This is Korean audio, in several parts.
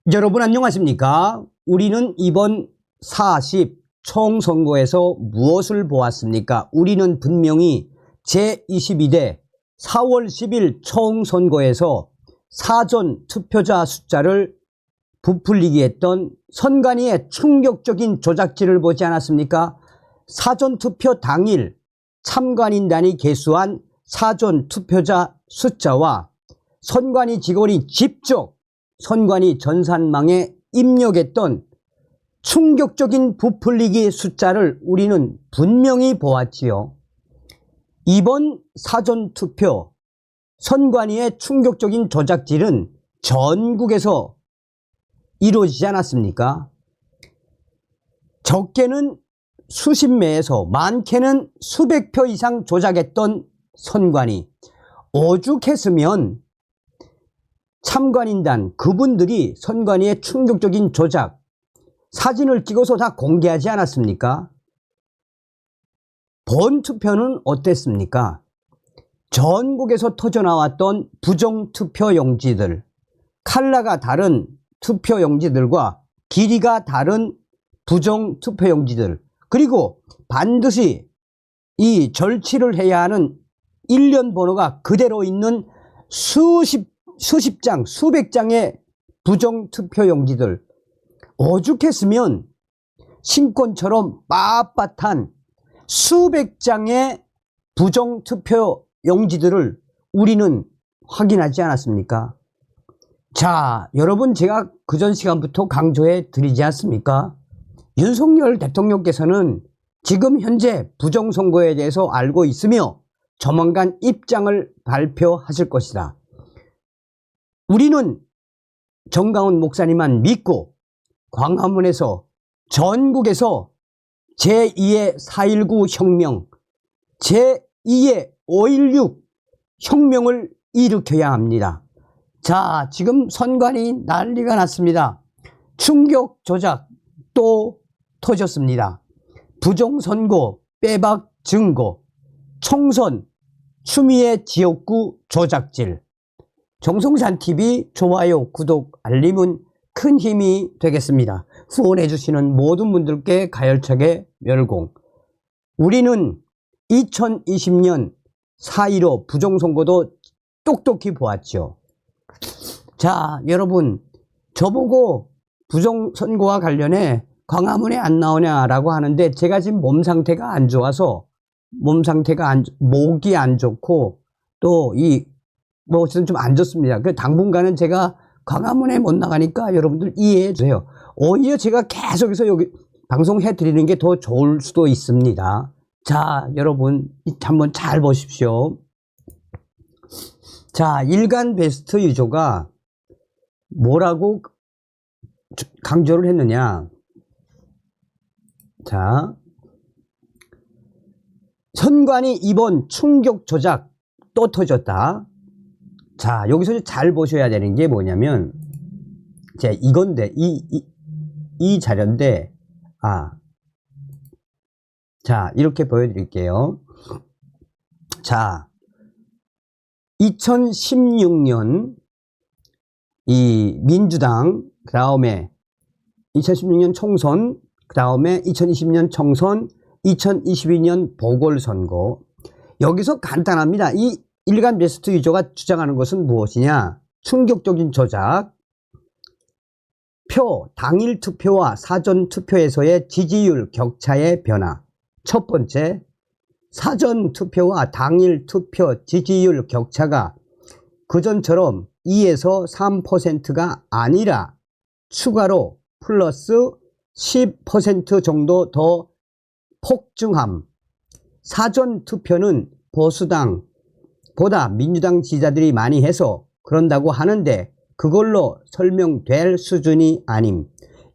여러분 안녕하십니까? 우리는 이번 40 총선거에서 무엇을 보았습니까? 우리는 분명히 제22대 4월 10일 총선거에서 사전 투표자 숫자를 부풀리게 했던 선관위의 충격적인 조작질을 보지 않았습니까? 사전 투표 당일 참관인단이 개수한 사전 투표자 숫자와 선관위 직원이 직접 선관위 전산망에 입력했던 충격적인 부풀리기 숫자를 우리는 분명히 보았지요. 이번 사전투표 선관위의 충격적인 조작질은 전국에서 이루어지지 않았습니까? 적게는 수십 매에서 많게는 수백 표 이상 조작했던 선관위, 오죽했으면 참관인단 그분들이 선관위의 충격적인 조작 사진을 찍어서 다 공개하지 않았습니까? 본 투표는 어땠습니까? 전국에서 터져나왔던 부정투표 용지들, 컬러가 다른 투표 용지들과 길이가 다른 부정투표 용지들, 그리고 반드시 이 절취를 해야 하는 일련 번호가 그대로 있는 수십 장, 수백 장의 부정투표 용지들, 오죽했으면 신권처럼 빳빳한 수백 장의 부정투표 용지들을 우리는 확인하지 않았습니까? 자, 여러분 제가 그전 시간부터 강조해 드리지 않습니까? 윤석열 대통령께서는 지금 현재 부정선거에 대해서 알고 있으며 조만간 입장을 발표하실 것이다. 우리는 정강훈 목사님만 믿고 광화문에서 전국에서 제2의 4.19 혁명, 제2의 5.16 혁명을 일으켜야 합니다. 자, 지금 선관위 난리가 났습니다. 충격 조작 또 터졌습니다. 부정선거 빼박 증거, 총선 추미애 지역구 조작질. 정성찬TV 좋아요, 구독, 알림은 큰 힘이 되겠습니다. 후원해 주시는 모든 분들께 가열차게 멸공. 우리는 2020년 4.15 부정선거도 똑똑히 보았죠. 자, 여러분 저보고 부정선거와 관련해 광화문에 안 나오냐라고 하는데 제가 지금 몸 상태가 안 좋아서 목이 안 좋고 또 어쨌든 좀 안 좋습니다. 그 당분간은 제가 광화문에 못 나가니까 여러분들 이해해 주세요. 오히려 제가 계속해서 여기 방송해 드리는 게 더 좋을 수도 있습니다. 자, 여러분 한번 잘 보십시오. 자, 일간 베스트 유저가 뭐라고 강조를 했느냐. 자, 선관위 이번 충격 조작 또 터졌다. 자, 여기서 잘 보셔야 되는 게 뭐냐면, 자, 이건데, 이 자료인데, 자, 이렇게 보여드릴게요. 자, 2016년, 이 민주당, 그 다음에 2016년 총선, 그 다음에 2020년 총선, 2022년 보궐선거. 여기서 간단합니다. 이 일간 베스트 유저가 주장하는 것은 무엇이냐? 충격적인 조작, 당일 투표와 사전 투표에서의 지지율 격차의 변화. 첫 번째, 사전 투표와 당일 투표 지지율 격차가 그전처럼 2에서 3%가 아니라 추가로 플러스 10% 정도 더 폭증함. 사전 투표는 보수당보다 민주당 지지자들이 많이 해서 그런다고 하는데 그걸로 설명될 수준이 아님.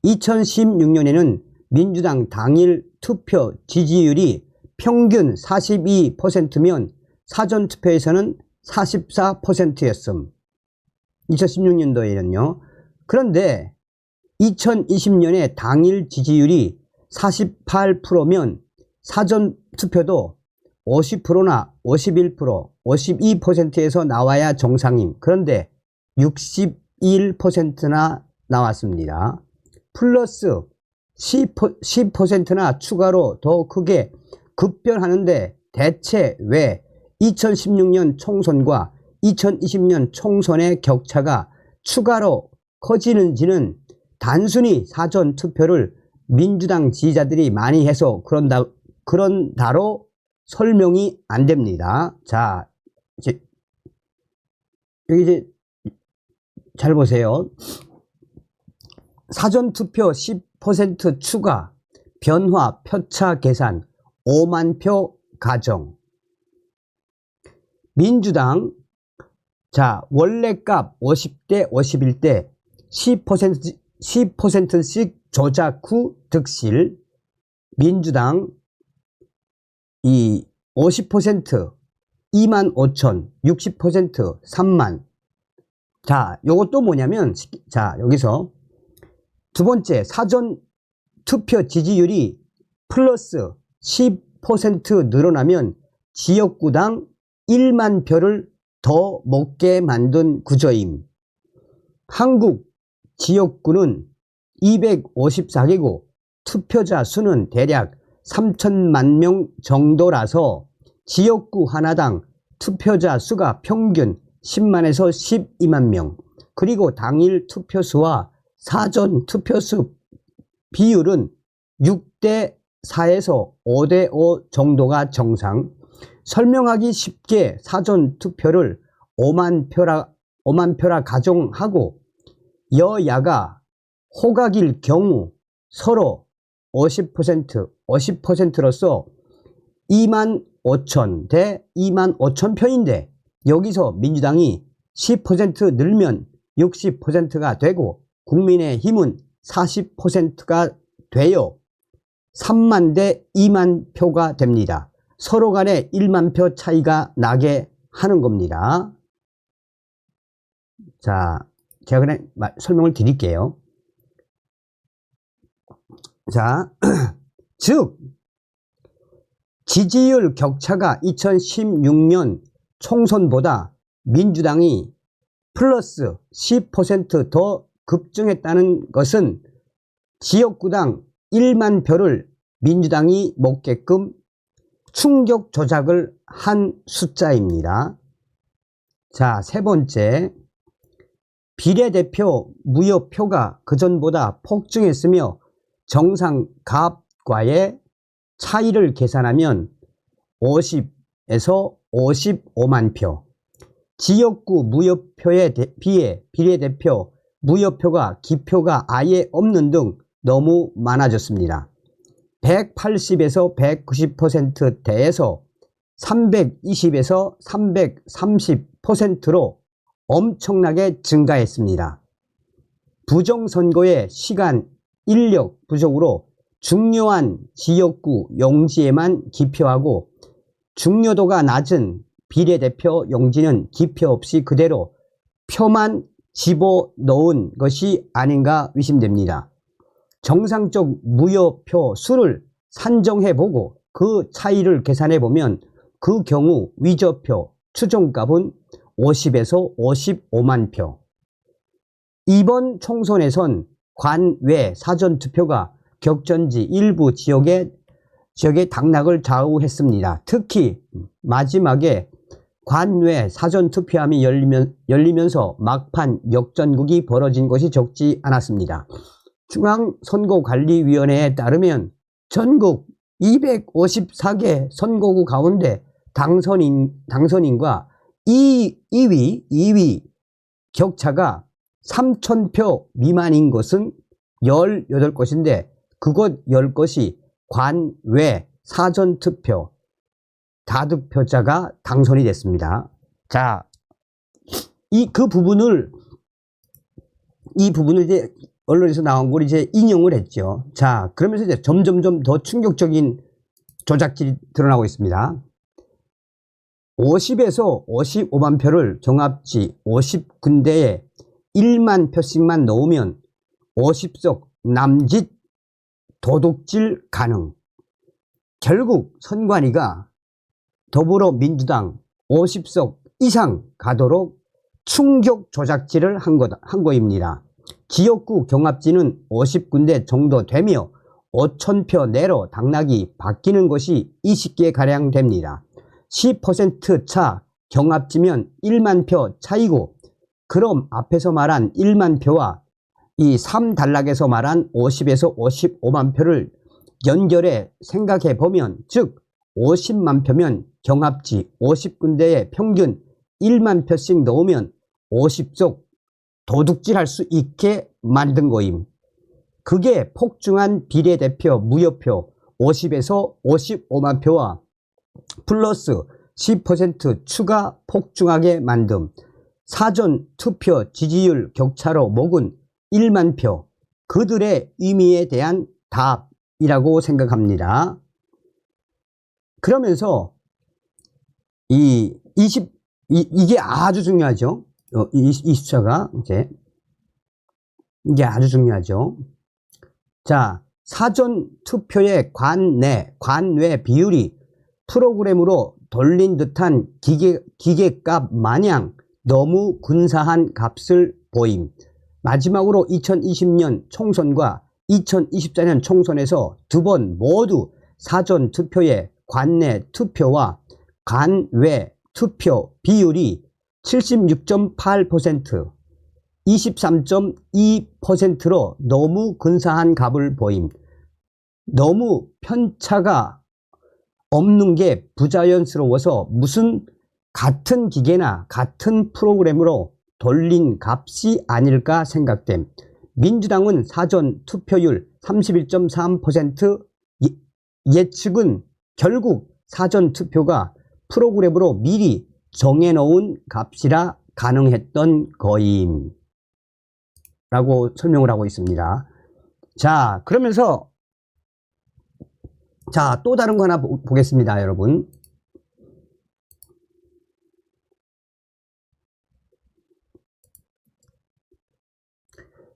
2016년에는 민주당 당일 투표 지지율이 평균 42%면 사전 투표에서는 44%였음. 2016년도에는요. 그런데 2020년에 당일 지지율이 48%면 사전 투표도 50%나 51%, 52%에서 나와야 정상임. 그런데 61%나 나왔습니다. 플러스 10%나 추가로 더 크게 급변하는데 대체 왜 2016년 총선과 2020년 총선의 격차가 추가로 커지는지는 단순히 사전투표를 민주당 지지자들이 많이 해서 그런다로 설명이 안 됩니다. 자, 여기 이제 잘 보세요. 사전투표 10% 추가, 변화, 표차 계산, 5만 표 가정. 민주당, 자, 원래값 50대 51대 10%씩 조작 후 득실. 민주당 이 50% 25,000, 60% 3만. 자, 요것도 뭐냐면, 자, 여기서 두 번째, 사전 투표 지지율이 플러스 10% 늘어나면 지역구당 1만 표를 더 먹게 만든 구조임. 한국 지역구는 254개고 투표자 수는 대략 3천만 명 정도라서 지역구 하나당 투표자 수가 평균 10만에서 12만 명, 그리고 당일 투표수와 사전 투표수 비율은 6대 4에서 5대 5 정도가 정상. 설명하기 쉽게 사전 투표를 5만 표라 가정하고 여야가 호각일 경우 서로 50%로서 25,000 대 25,000표인데 여기서 민주당이 10% 늘면 60%가 되고 국민의힘은 40%가 되어 3만 대 2만 표가 됩니다. 서로 간에 1만 표 차이가 나게 하는 겁니다. 자, 제가 그냥 설명을 드릴게요. 자, 즉 지지율 격차가 2016년 총선보다 민주당이 플러스 10% 더 급증했다는 것은 지역구당 1만 표를 민주당이 먹게끔 충격 조작을 한 숫자입니다. 자, 세 번째, 비례대표 무효표가 그전보다 폭증했으며 정상 값과의 차이를 계산하면 50에서 55만 표. 지역구 무효표에 비해 비례대표 무효표가 기표가 아예 없는 등 너무 많아졌습니다. 180에서 190%대에서 320에서 330%로 엄청나게 증가했습니다. 부정선거의 시간, 인력 부족으로 중요한 지역구 용지에만 기표하고 중요도가 낮은 비례대표 용지는 기표 없이 그대로 표만 집어넣은 것이 아닌가 의심됩니다. 정상적 무효표 수를 산정해보고 그 차이를 계산해보면 그 경우 위조표 추정값은 50에서 55만 표. 이번 총선에선 관외 사전투표가 격전지 일부 지역의 당락을 좌우했습니다. 특히 마지막에 관외 사전투표함이 열리면서 막판 역전극이 벌어진 것이 적지 않았습니다. 중앙선거관리위원회에 따르면 전국 254개 선거구 가운데 당선인과 2위 격차가 3,000표 미만인 것은 18곳인데 그곳 10곳이 관외 사전투표 다득표자가 당선이 됐습니다. 자, 이 부분을 이제 언론에서 나온 걸 이제 인용을 했죠. 자, 그러면서 이제 점점점 더 충격적인 조작질이 드러나고 있습니다. 50에서 55만 표를 종합지 50군데에 1만 표씩만 넣으면 50석 남짓 도둑질 가능. 결국 선관위가 더불어민주당 50석 이상 가도록 충격 조작질을 한 거입니다. 지역구 경합지는 50군데 정도 되며 5,000표 내로 당락이 바뀌는 것이 20개가량 됩니다. 10% 차 경합지면 1만 표 차이고, 그럼 앞에서 말한 1만 표와 이 3단락에서 말한 50에서 55만 표를 연결해 생각해 보면, 즉 50만 표면 경합지 50군데에 평균 1만 표씩 넣으면 50석 도둑질할 수 있게 만든 거임. 그게 폭증한 비례대표 무효표 50에서 55만 표와 플러스 10% 추가 폭증하게 만듦, 사전투표 지지율 격차로 먹은 1만 표, 그들의 의미에 대한 답이라고 생각합니다. 그러면서 이게 아주 중요하죠. 이 숫자가 이게 아주 중요하죠. 자, 사전투표의 관외 비율이 프로그램으로 돌린 듯한 기계값 마냥 너무 근사한 값을 보임. 마지막으로 2020년 총선과 2024년 총선에서 두 번 모두 사전투표의 관내 투표와 관외 투표 비율이 76.8%, 23.2%로 너무 근사한 값을 보임. 너무 편차가 없는 게 부자연스러워서 무슨 같은 기계나 같은 프로그램으로 돌린 값이 아닐까 생각됨. 민주당은 사전 투표율 31.3%, 예측은 결국 사전 투표가 프로그램으로 미리 정해놓은 값이라 가능했던 거임 라고 설명을 하고 있습니다. 자, 그러면서 자, 또 다른 거 하나 보겠습니다, 여러분.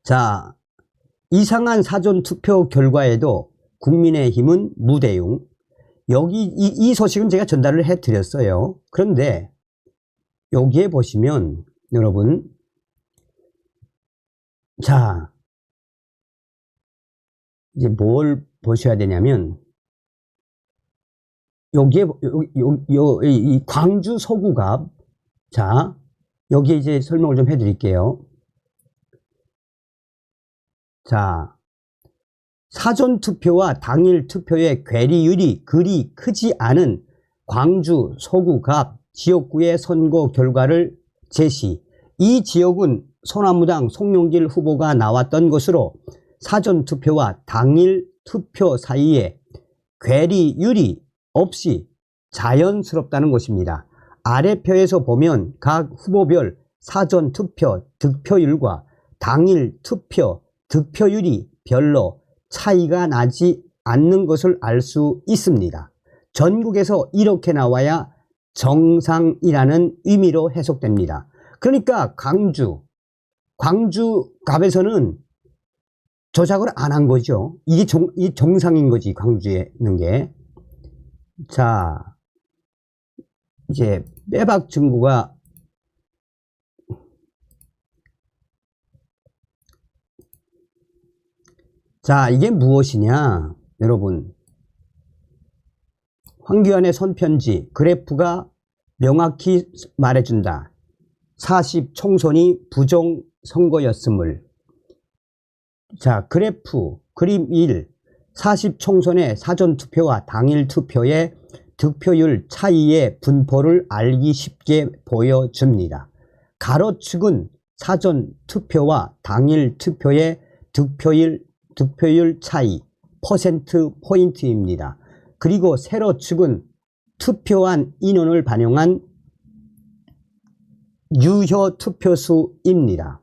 자, 이상한 사전투표 결과에도 국민의힘은 무대응. 여기 이 소식은 제가 전달을 해드렸어요. 그런데 여기에 보시면 여러분, 자, 이제 뭘 보셔야 되냐면, 여기에 이 광주 서구갑, 자, 여기에 이제 설명을 좀 해드릴게요. 자, 사전투표와 당일투표의 괴리율이 그리 크지 않은 광주 서구갑 지역구의 선거 결과를 제시. 이 지역은 소나무당 송영길 후보가 나왔던 것으로 사전투표와 당일투표 사이에 괴리율이 없이 자연스럽다는 것입니다. 아래표에서 보면 각 후보별 사전투표 득표율과 당일투표 득표율이 별로 차이가 나지 않는 것을 알 수 있습니다. 전국에서 이렇게 나와야 정상이라는 의미로 해석됩니다. 그러니까 광주갑에서는 조작을 안 한 거죠. 이게 정상인 거지, 광주에 있는 게. 자, 이제 빼박 증거가 자, 이게 무엇이냐, 여러분. 황교안의 손편지 그래프가 명확히 말해준다. 40 총선이 부정 선거였음을. 자, 그래프 그림 1, 40 총선의 사전투표와 당일투표의 득표율 차이의 분포를 알기 쉽게 보여줍니다. 가로축은 사전투표와 당일투표의 득표율 차이 %포인트입니다. 그리고 세로축은 투표한 인원을 반영한 유효 투표수입니다.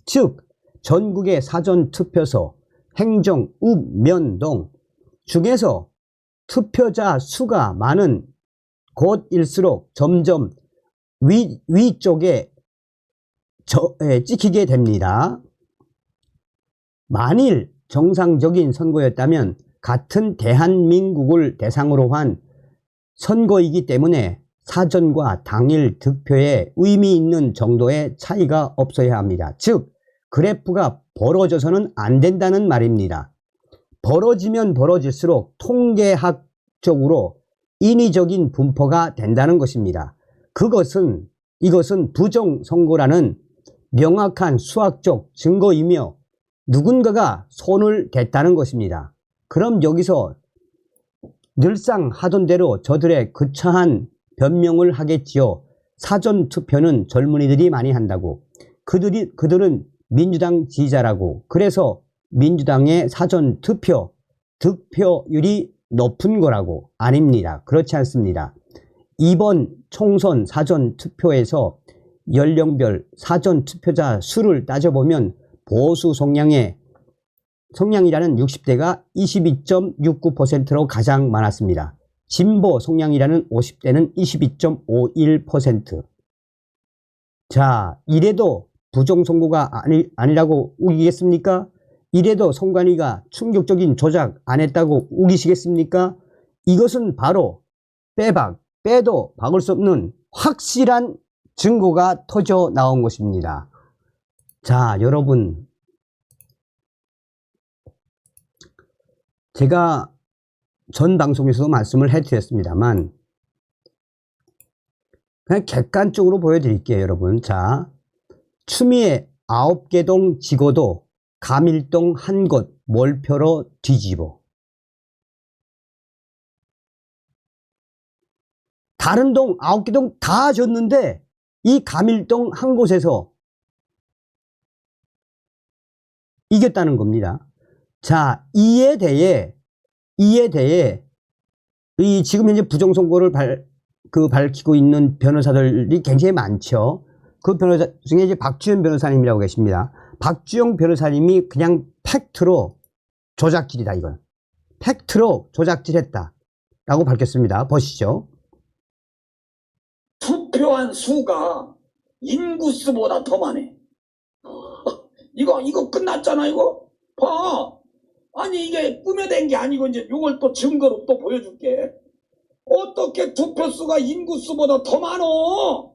즉 전국의 사전투표소, 행정, 읍, 면, 동 중에서 투표자 수가 많은 곳일수록 점점 위쪽에 찍히게 됩니다. 만일 정상적인 선거였다면 같은 대한민국을 대상으로 한 선거이기 때문에 사전과 당일 득표에 의미 있는 정도의 차이가 없어야 합니다. 즉 그래프가 벌어져서는 안 된다는 말입니다. 벌어지면 벌어질수록 통계학적으로 인위적인 분포가 된다는 것입니다. 이것은 부정선거라는 명확한 수학적 증거이며 누군가가 손을 댔다는 것입니다. 그럼 여기서 늘상 하던 대로 저들의 거창한 변명을 하겠지요. 사전투표는 젊은이들이 많이 한다고. 그들은 민주당 지지자라고. 그래서 민주당의 사전투표, 득표율이 높은 거라고. 아닙니다. 그렇지 않습니다. 이번 총선 사전투표에서 연령별 사전투표자 수를 따져보면 보수 성향이라는 60대가 22.69%로 가장 많았습니다. 진보 성향이라는 50대는 22.51%. 자, 이래도 부정선거가 아니라고 우기겠습니까? 이래도 선관위가 충격적인 조작 안 했다고 우기시겠습니까? 이것은 바로 빼도 박을 수 없는 확실한 증거가 터져 나온 것입니다. 자, 여러분, 제가 전 방송에서도 말씀을 해드렸습니다만 그냥 객관적으로 보여드릴게요, 여러분. 자, 추미애 9개동 지고도 가밀동 한 곳 몰표로 뒤집어. 다른 동 9개동 다 졌는데 이 가밀동 한 곳에서 이겼다는 겁니다. 자, 이에 대해 이 지금 현재 부정선거를 밝히고 있는 변호사들이 굉장히 많죠. 그 변호사 중에 이제 박주영 변호사님이라고 계십니다. 박주영 변호사님이 그냥 팩트로 조작질이다, 이건. 팩트로 조작질했다 라고 밝혔습니다. 보시죠. 투표한 수가 인구수보다 더 많네. 이거 끝났잖아, 이거. 봐. 아니, 이게 꾸며낸 게 아니고, 이제 이걸 또 증거로 또 보여줄게. 어떻게 투표수가 인구수보다 더 많어?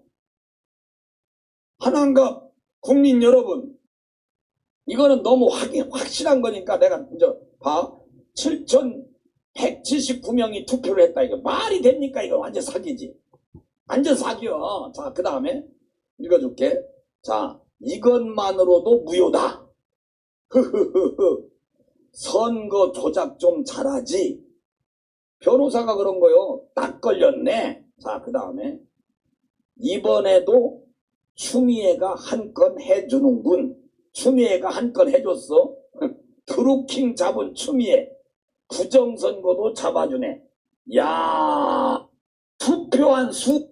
한한갑 국민 여러분, 이거는 너무 확실한 거니까 내가 이제 봐. 7,179명이 투표를 했다. 이거 말이 됩니까? 이거 완전 사기지. 완전 사기야. 자, 그 다음에 읽어줄게. 자, 이것만으로도 무효다. 선거 조작 좀 잘하지. 변호사가 그런 거요. 딱 걸렸네. 자, 그 다음에 이번에도 추미애가 한 건 해주는군. 추미애가 한 건 해줬어. 드루킹 잡은 추미애. 부정선거도 잡아주네. 야, 투표한 수.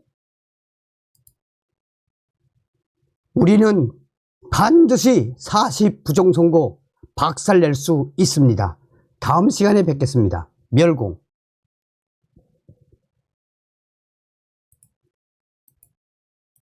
우리는 반드시 40 부정선거 박살낼 수 있습니다. 다음 시간에 뵙겠습니다. 멸공.